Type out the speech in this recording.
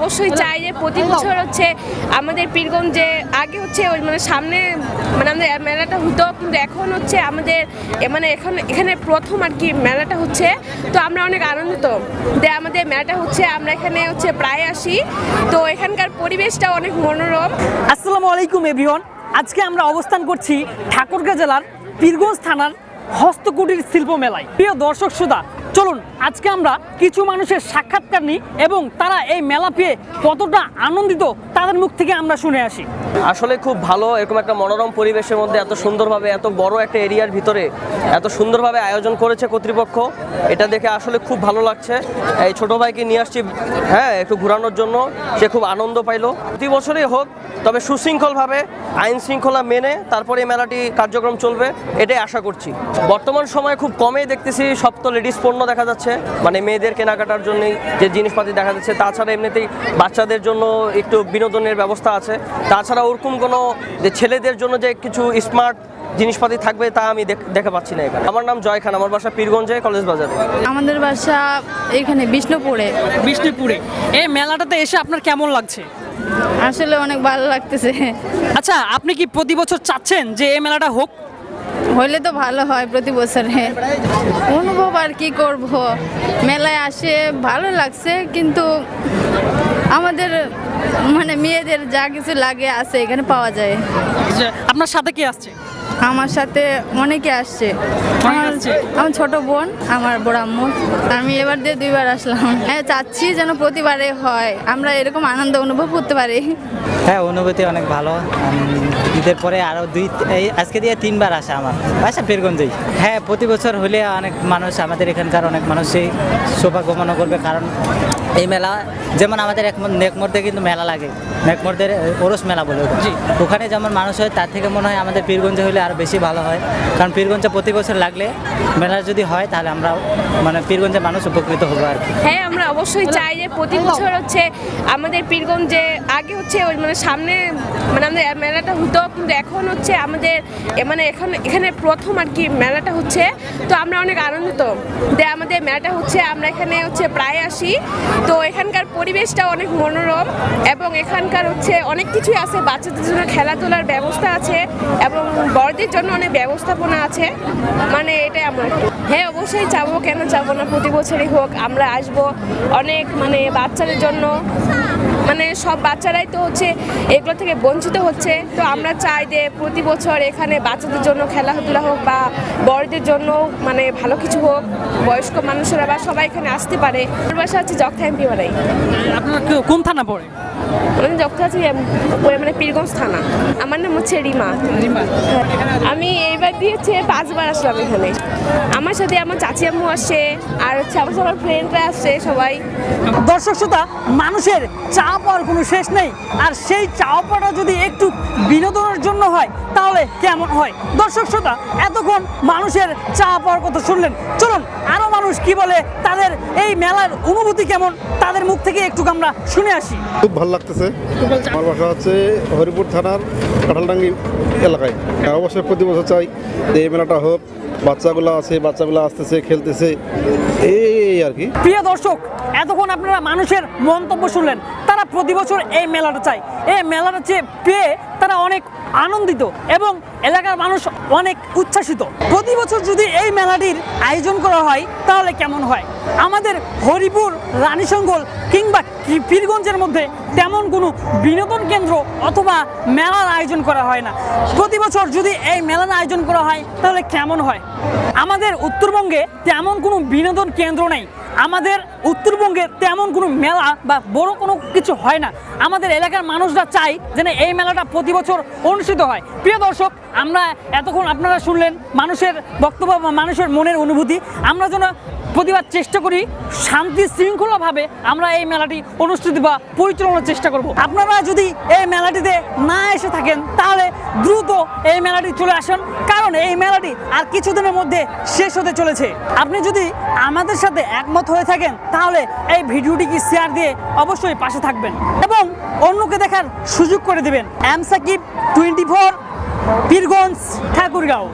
অবশ্যই চাই যে প্রতি বছর হচ্ছে আমাদের পীরগঞ্জে আগে হচ্ছে ওই মানে সামনে মানে আমাদের মেলাটা হতো, কিন্তু এখন হচ্ছে আমাদের মানে এখানে প্রথম আর কি মেলাটা হচ্ছে। তো আমরা অনেক আনন্দিত যে আমাদের মেলাটা হচ্ছে, আমরা এখানে হচ্ছে প্রায় আসি। তো এখানকার পরিবেশটা অনেক মনোরম। আসসালামু আলাইকুম এভরিওয়ান। আজকে আমরা অবস্থান করছি ঠাকুরগাঁ জেলার পীরগঞ্জ থানার হস্তকুটির শিল্প মেলায়। প্রিয় দর্শক শ্রোতা, চলুন আজকে আমরা কিছু মানুষের সাক্ষাৎকার নিই এবং তারা এই মেলা পেয়ে কতটা আনন্দিত তাদের মুখ থেকে আমরা শুনে আসি। আসলে খুব ভালো, এরকম একটা মনোরম পরিবেশের মধ্যে এত সুন্দরভাবে এত বড় একটা এরিয়ার ভিতরে এত সুন্দরভাবে আয়োজন করেছে কর্তৃপক্ষ। এটা দেখে আসলে খুব ভালো লাগছে। এই ছোট ভাইকে নিয়ে আসছি একটু ঘোরানোর জন্য, সে খুব আনন্দ পাইলো। প্রতি বছরই হোক, তবে সুশৃঙ্খলভাবে আইন শৃঙ্খলা মেনে তারপরে এই মেলাটি কার্যক্রম চলবে, এটাই আশা করছি। বর্তমান সময়ে খুব কমই দেখতেছি সব তো লেডিস পণ্য দেখা যাচ্ছে, মানে মেয়েদের কেনাকাটার জন্যই যে জিনিসপাতি দেখা যাচ্ছে। তাছাড়া এমনিতেই বাচ্চাদের জন্য একটু বিনোদনের ব্যবস্থা আছে। তাছাড়া ওরকম কোনো যে ছেলেদের জন্য যে কিছু স্মার্ট জিনিসপাতি থাকবে তা আমি দেখে পাচ্ছি না এখানে। আমার নাম জয় খান, আমার বাসা পীরগঞ্জে, কলেজ বাজারে। আমাদের বাসা এখানে বিষ্ণুপুরে। এই মেলাটাতে এসে আপনার কেমন লাগছে? আসলে অনেক ভালো লাগতেছে। আচ্ছা, আপনি কি প্রতি বছর চাচ্ছেন যে এই মেলাটা হোক? হইলে তো ভালো হয় প্রতি বছরে। অনুভব আর কি করব, মেলায় আসে ভালো লাগছে, কিন্তু আমাদের মানে মেয়েদের যা কিছু লাগে আছে এখানে পাওয়া যায়। আপনার সাথে কি আসছে? আমার সাথে অনেকে আসছে। আমার ছোট বোন, আমার বড় আম্মু। আমি এবার দিয়ে 2বার আসলাম। হ্যাঁ, চাচ্ছি যেন প্রতিবারে হয়, আমরা এরকম আনন্দ অনুভব করতে পারি। হ্যাঁ, অনুভূতি অনেক ভালো। ঈদের পরে আরও আজকে দিয়ে 3বার আসা আমার বাসা পীরগঞ্জেই। হ্যাঁ, প্রতি বছর হলে অনেক মানুষ, আমাদের এখানকার অনেক মানুষই সৌভাগ্যমনা করবে, কারণ এই মেলা যেমন আমাদের নেকমোড়তে কিন্তু মেলা লাগে, নেকমোড়দের ওরস মেলা বলে, ওখানে যেমন মানুষ হয় তার থেকে মনে হয় আমাদের পীরগঞ্জে হলে আরও বেশি ভালো হয়। কারণ পীরগঞ্জে প্রতি বছর লাগলে মেলা যদি হয় তাহলে আমরা মানে পীরগঞ্জের মানুষ উপকৃত হবো আর কি। হ্যাঁ, আমরা অবশ্যই চাই যে প্রতি বছর হচ্ছে আমাদের পীরগঞ্জে আগে হচ্ছে ওই মানে সামনে মানে আমাদের মেলাটা হতো, কিন্তু এখন হচ্ছে আমাদের মানে এখানে প্রথম আর কি মেলাটা হচ্ছে। তো আমরা অনেক আনন্দিত যে আমাদের মেলাটা হচ্ছে, আমরা এখানে হচ্ছে প্রায় আসি। তো এখানকার পরিবেশটা অনেক মনোরম এবং এখানকার হচ্ছে অনেক কিছুই আছে, বাচ্চাদের জন্য খেলাধুলার ব্যবস্থা আছে এবং বড়দের জন্য অনেক ব্যবস্থাপনা আছে। মানে এটাই আমার। হ্যাঁ, অবশ্যই যাবো, কেন যাবো না, প্রতি বছরই হোক আমরা আসবো। অনেক মানে বাচ্চাদের জন্য মানে সব বাচ্চারাই তো হচ্ছে এগুলো থেকে বঞ্চিত হচ্ছে। তো আমরা চাই যে প্রতি বছর এখানে বাচ্চাদের জন্য খেলাধুলা হোক বা বড়দের জন্য মানে ভালো কিছু হোক, বয়স্ক মানুষেরা বা সবাই এখানে আসতে পারে। আমার বাসা হচ্ছে জগথা এমপি বাড়াই। আপনার কোন থানা পড়ে? মানে জগথা আছে মানে পীরগঞ্জ থানা। আমার নাম হচ্ছে রিমা। আমি এইবার দিয়েছে 5বার আসলাম এখানে। আমার সাথে আমার চাচি আম্মু আসছে, আর হচ্ছে আমার সবার ফ্রেন্ডরা আসছে সবাই। দর্শক শ্রোতা, মানুষের চা পাওয়ার কোনো শেষ নেই, আর সেই চা পাওয়াটা যদি একটু বিনোদনের জন্য হয় তাহলে কেমন হয়? দর্শক শ্রোতা, এতক্ষণ মানুষের চা পাওয়ার কথা শুনলেন, চলুন আরও মানুষ কি বলে, তাদের এই মেলার অনুভূতি কেমন, তাদের মুখ থেকে একটু আমরা শুনে আসি। খুব ভালো লাগতেছে। আমার বাসা হচ্ছে হরিপুর থানার কাঁঠালডাঙ্গি এলাকায়। অবশ্যই প্রতি বছর চাই যে এই মেলাটা হোক, বাচ্চাগুলো আছে, বাচ্চাগুলো আসতেছে, খেলতেছে, এই আর কি। প্রিয় দর্শক, এতক্ষণ আপনারা মানুষের মন্তব্য শুনলেন, তারা প্রতি বছর এই মেলাটা চায়। এই মেলাটা পেয়ে তারা অনেক আনন্দিত এবং এলাকার মানুষ অনেক উচ্ছ্বাসিত। প্রতি বছর যদি এই মেলাটির আয়োজন করা হয় তাহলে কেমন হয়? আমাদের হরিপুর, রানীশঙ্গল কিংবা পীরগঞ্জের মধ্যে তেমন কোনো বিনোদন কেন্দ্র অথবা মেলার আয়োজন করা হয় না। প্রতি বছর যদি এই মেলার আয়োজন করা হয় তাহলে কেমন হয়? আমাদের উত্তরবঙ্গে তেমন কোনো বিনোদন কেন্দ্র নেই, আমাদের উত্তরবঙ্গে তেমন কোনো মেলা বা বড় কোনো কিছু হয় না। আমাদের এলাকার মানুষরা চাই যেন এই মেলাটা প্রতি বছর অনুষ্ঠিত হয়। প্রিয় দর্শক, আমরা এতক্ষণ আপনারা শুনলেন মানুষের বক্তব্য বা মানুষের মনের অনুভূতি। আমরা যেন প্রতিবার চেষ্টা করি শান্তি শৃঙ্খলাভাবে আমরা এই মেলাটি অনুষ্ঠিত বা পরিচালনার চেষ্টা করব। আপনারা যদি এই মেলাটিতে না এসে থাকেন তাহলে দ্রুত এই মেলাটি চলে আসুন, কারণ এই মেলাটি আর কিছুদিনের মধ্যে শেষ হতে চলেছে। আপনি যদি আমাদের সাথে একমত হয়ে থাকেন তাহলে এই ভিডিওটিকে শেয়ার দিয়ে অবশ্যই পাশে থাকবেন এবং অন্যকে দেখার সুযোগ করে দেবেন। এম সাকিব 24, পীরগঞ্জ, ঠাকুরগাঁও।